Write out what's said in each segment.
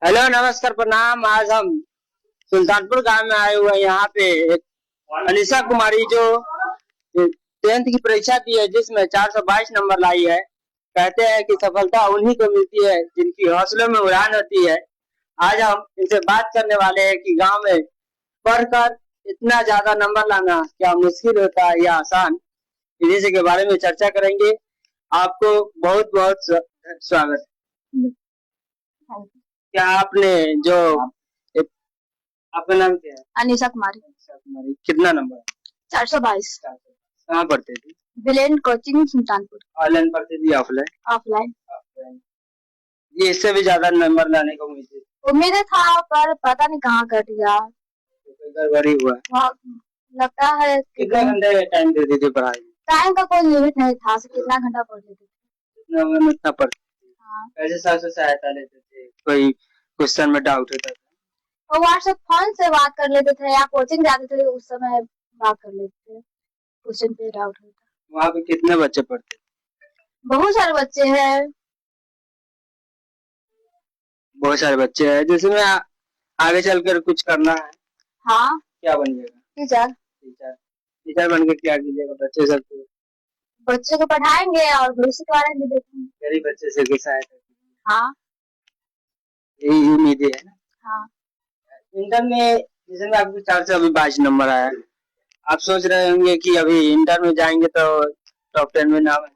Hello नमस्कार प्रणाम। आज हम सुल्तानपुर गांव में आए हुए हैं। यहाँ पे एक अनिशा कुमारी जो 10th की परीक्षा दी है जिसमें 422 नंबर लाई है। कहते हैं कि सफलता उन्हीं को मिलती है जिनकी हौसलों में उड़ान होती है। आज हम इनसे बात करने वाले हैं कि गांव में पढ़कर इतना ज्यादा नंबर लाना क्या मुश्किल होता है या आसान, इसी के बारे में चर्चा करेंगे। आपको बहुत बहुत स्वागत। क्या आपने जो आपका नाम क्या है? अनिशा कुमारी। अनिशा कुमारी, कितना नंबर है? 422। कहाँ पढ़ते थे? Brilliant coaching Sultanpur. ऑनलाइन पढ़ते थे ऑफलाइन? ऑफलाइन। ऑफलाइन। ये इससे भी ज्यादा नंबर लाने का उम्मीद था पर पता नहीं कहाँ कट गया। कोई गड़बड़ी हुआ? लगता है कितने घंटे टाइम देते थे पढ़ाई? टाइम का कोई लिमिट नहीं था, कितना घंटा पढ़ लेते थे। इतना पढ़ते थे। कैसे सर से सहायता लेते थे? कोई क्वेश्चन में डाउट होता था तो व्हाट्सएप फोन से बात कर लेते थे या कोचिंग जाते थे उस समय बात कर लेते थे, क्वेश्चन पे डाउट होता। वहाँ पे कितने बच्चे पढ़ते थे? बहुत सारे बच्चे हैं। बहुत सारे बच्चे हैं जिसमें आगे चलकर कुछ करना है। हाँ। क्या बनिएगा? टीचर। टीचर। टीचर बन के क्या कीजिएगा? बच्चे सबको बच्चे को पढ़ाएंगे और भविष्य के बारे में देखेंगे। गरीब बच्चे से की सहायता। हाँ, यही उम्मीद है ना? हाँ। इंटर में जिसमें आपको 422 नंबर आया, आप सोच रहे होंगे कि अभी इंटर में जाएंगे तो टॉप 10 में नाम है।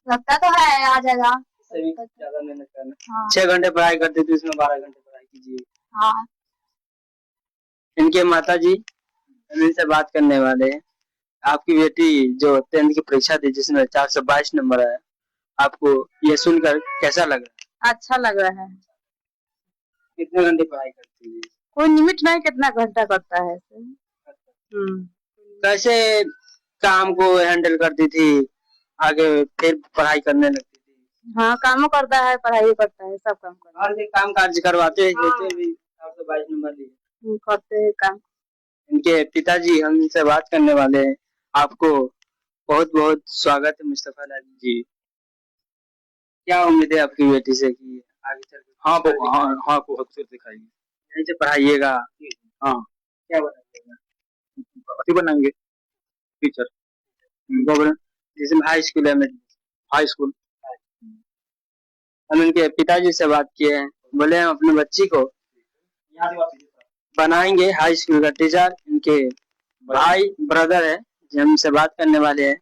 लगता तो है आ जाएगा। ज्यादा मेहनत करना। हाँ। 6 घंटे पढ़ाई करते थे, इसमें 12 घंटे पढ़ाई कीजिए। हाँ। इनके माता जी इनसे बात करने वाले हैं। आपकी बेटी जो 10th की परीक्षा दी जिसमें 422 नंबर आया, आपको ये सुनकर कैसा लग रहा है? अच्छा लग रहा है। कितने घंटे पढ़ाई करती है? कोई लिमिट नहीं, कितना घंटा करता है। कैसे काम को हैंडल करती थी, आगे फिर पढ़ाई करने लगती थी? हाँ, काम करता है, पढ़ाई करता है, सब काम करता और भी काम काज करवाते हैं। देते भी 422 नंबर दिए। करते हैं काम। इनके पिताजी हमसे बात करने वाले हैं। आपको बहुत बहुत स्वागत है मुस्तफा लाल जी। क्या उम्मीद है आपकी बेटी से कि आगे चल के? हाँ हाँ हाँ, को खूबसूरत दिखाएगी। यहीं से पढ़ाइएगा? हाँ। क्या बनाइएगा? अति बनाएंगे टीचर। गवर्नमेंट जिसमें हाई स्कूल है में? High school. हम इनके पिताजी से बात किए हैं, बोले हम अपने बच्ची को बनाएंगे हाई स्कूल का टीचर। इनके भाई ब्रदर है जो हमसे बात करने वाले हैं।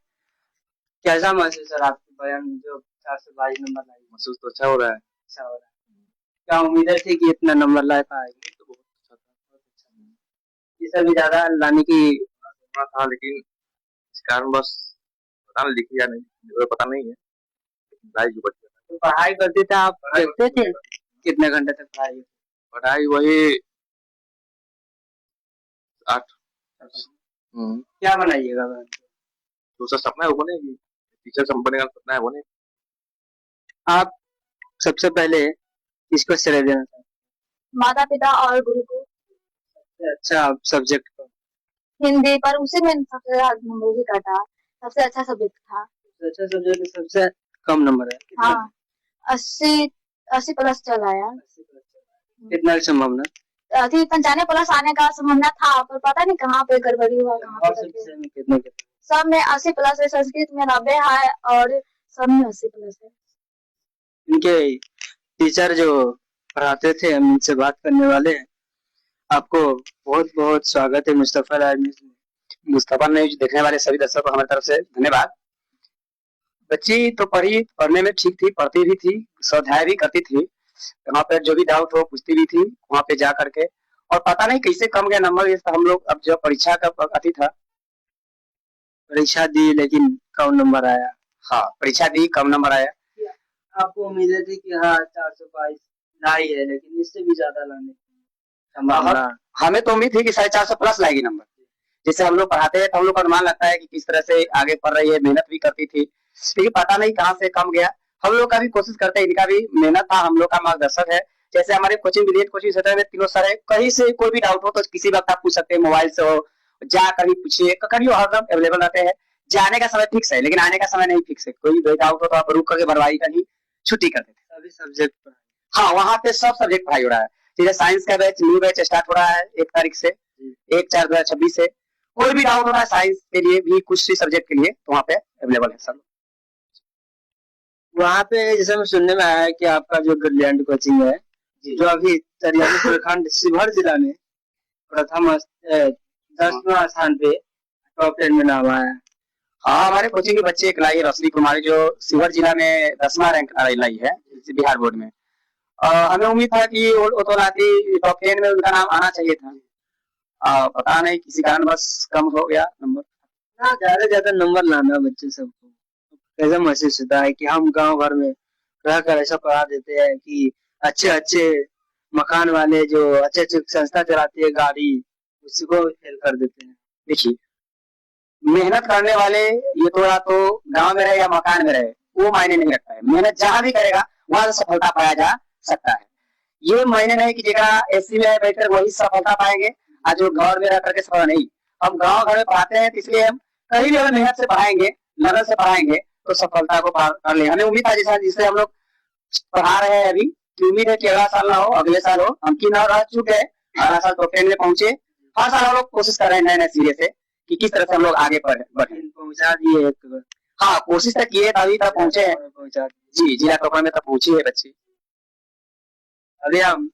कैसा महसूस है आपकी बयान जो 422 नंबर लाई? महसूस तो अच्छा हो रहा है। अच्छा हो रहा है। क्या उम्मीद थी कि इतना नंबर ला पाएगी? तो बहुत अच्छा था। इससे भी ज्यादा लाने की था, लेकिन इस कारण बस पता नहीं लिखी या नहीं, मुझे पता नहीं है, लेकिन लाई जो बच्चे। तो पढ़ाई करते थे आप? देखते थे कितने घंटे तक पढ़ाई? पढ़ाई वही 8। क्या बनाइएगा? दूसरा सपना है वो बनेगी, टीचर सब बनेगा, सपना है बने। आप सबसे पहले किसको श्रेय देना चाहते? माता पिता और गुरु को। सबसे अच्छा सब्जेक्ट को? हिंदी, पर उसी में सबसे ज्यादा नंबर भी कटा। सबसे अच्छा सब्जेक्ट था। सबसे अच्छा सब्जेक्ट सबसे कम नंबर है? हाँ, 80 प्लस चल आया। कितना संभावना? 95 प्लस आने का संभावना था, पर पता नहीं कहाँ पे गड़बड़ी हुआ, कहाँ पे कितने? सब में 80 प्लस है, संस्कृत में 90 है और सब में 80 प्लस है। इनके टीचर जो पढ़ाते थे हम इनसे बात करने वाले हैं। आपको बहुत बहुत स्वागत है मुस्तफा न्यूज देखने वाले सभी दर्शकों को हमारी तरफ से धन्यवाद। बच्ची तो पढ़ने में ठीक थी, पढ़ती भी थी, स्वाध्याय भी करती थी, वहाँ पे जो भी डाउट हो पूछती भी थी वहाँ पे जा करके। और पता नहीं कैसे कम गया नंबर। हम लोग अब जब परीक्षा का अति था, परीक्षा दी लेकिन कम नंबर आया। हाँ, परीक्षा दी, कम नंबर आया। आपको उम्मीद थी कि हाँ 422 लाई है, लेकिन इससे भी ज्यादा लाने की हमें तो उम्मीद थी कि 450 प्लस लाएगी नंबर। जैसे हम लोग पढ़ाते हैं तो हम लोग को अनुमान लगता है कि किस तरह से आगे पढ़ रही है, मेहनत भी करती थी, लेकिन पता नहीं कहाँ से कम गया। हम लोग का भी कोशिश करते हैं, इनका भी मेहनत था, हम लोग का मार्गदर्शक है। जैसे हमारे कोचिंग सेंटर में तीनों सर है, कहीं से कोई भी डाउट हो तो किसी वक्त आप पूछ सकते हैं, मोबाइल से हो, जाकर भी पूछिए, कभी हरदम अवेलेबल रहते हैं। जाने का समय फिक्स है लेकिन आने का समय नहीं फिक्स है। कोई भी डाउट हो तो आप रुक करके भरवाई कहीं छुट्टी कर देते हैं। सभी सब्जेक्ट हाँ, वहाँ पे सब सब्जेक्ट पढ़ाई हो रहा है। जैसे साइंस का बैच, न्यू बैच स्टार्ट हो रहा है 1 तारीख से, 1/4/2026 से। कोई भी डाउट होता है साइंस के लिए भी, कुछ भी सब्जेक्ट के लिए, तो वहाँ पे अवेलेबल है सर। वहाँ पे जैसे मैं सुनने में आया है कि आपका जो ब्रिलियंट कोचिंग है, जो अभी तरियानी प्रखंड शिवहर जिला में प्रथम 10वां स्थान पे टॉप 10 में नाम आया है। हाँ, हमारे कोचिंग के बच्चे एक लाई है, रोशनी कुमारी, जो शिवहर जिला में 10वां रैंक लाई है बिहार बोर्ड में। हमें उम्मीद था कि वो तो लाती टॉप 10 में उनका नाम आना चाहिए था। पता नहीं किसी कारण बस कम हो गया नंबर। ना ज्यादा ज्यादा नंबर लाना बच्चे सबको, कैसा महसूस होता है कि हम गांव भर में रहकर ऐसा पढ़ा देते हैं कि अच्छे अच्छे मकान वाले जो अच्छे अच्छे संस्था चलाती है गाड़ी, उसको फेल कर देते हैं। देखिए, मेहनत करने वाले, ये थोड़ा तो गांव में रहे या मकान में रहे, वो मायने नहीं रखता है। मेहनत जहां भी करेगा वहां से सफलता पाया जा सकता है। ये मायने नहीं कि जगह एसी में बैठकर वही सफलता पाएंगे, आज जो घर में रह करके सफलता नहीं। हम गांव घर में पढ़ाते हैं, इसलिए हम कहीं भी अगर मेहनत से पढ़ाएंगे, लगन से पढ़ाएंगे, तो सफलता को पार कर ले। हमें उम्मीद है जैसा जिससे हम लोग पढ़ा रहे हैं अभी, कि उम्मीद है कि अगला साल ना हो, अगले साल हो। हम की ना रह चुके हैं, अगला साल टॉप 10 में पहुंचे। हर साल हम लोग कोशिश कर रहे हैं नए नए सिरे से कि किस तरह से हम लोग आगे बढ़े। पहुंचा दिए एक, हाँ, कोशिश तक किए तभी तक पहुंचे हैं। पहुंचा जी, जिला टॉपर में तक पहुंची है बच्चे। अभी हम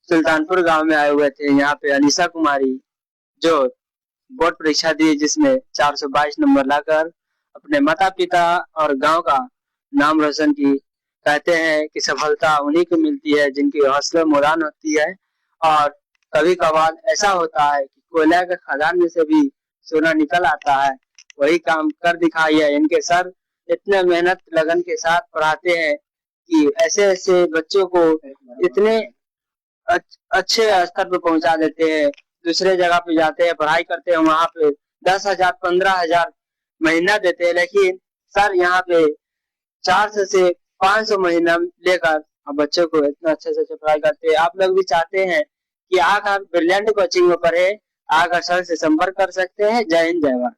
सुल्तानपुर गांव में आए हुए थे। यहाँ पे अनिशा कुमारी जो बोर्ड परीक्षा दी, जिसमें 422 नंबर लाकर अपने माता पिता और गांव का नाम रोशन की। कहते हैं कि सफलता उन्हीं को मिलती है जिनकी हौसला मुरान होती है। और कभी कभार ऐसा होता है कि कोयला के खदान में से भी सोना निकल आता है। वही काम कर दिखाइए। इनके सर इतने मेहनत लगन के साथ पढ़ाते हैं कि ऐसे ऐसे बच्चों को इतने अच्छे स्तर पे पहुंचा देते हैं। दूसरे जगह पे जाते हैं, पढ़ाई करते हैं, वहां पे 10,000 15,000 महीना देते हैं, लेकिन सर यहाँ पे 400 से 500 महीना लेकर बच्चों को इतना अच्छे से पढ़ाई करते हैं। आप लोग भी चाहते हैं कि आकर ब्रिलियंट कोचिंग में पढ़े, आकर सर से संपर्क कर सकते हैं। जय हिंद, जय भारत।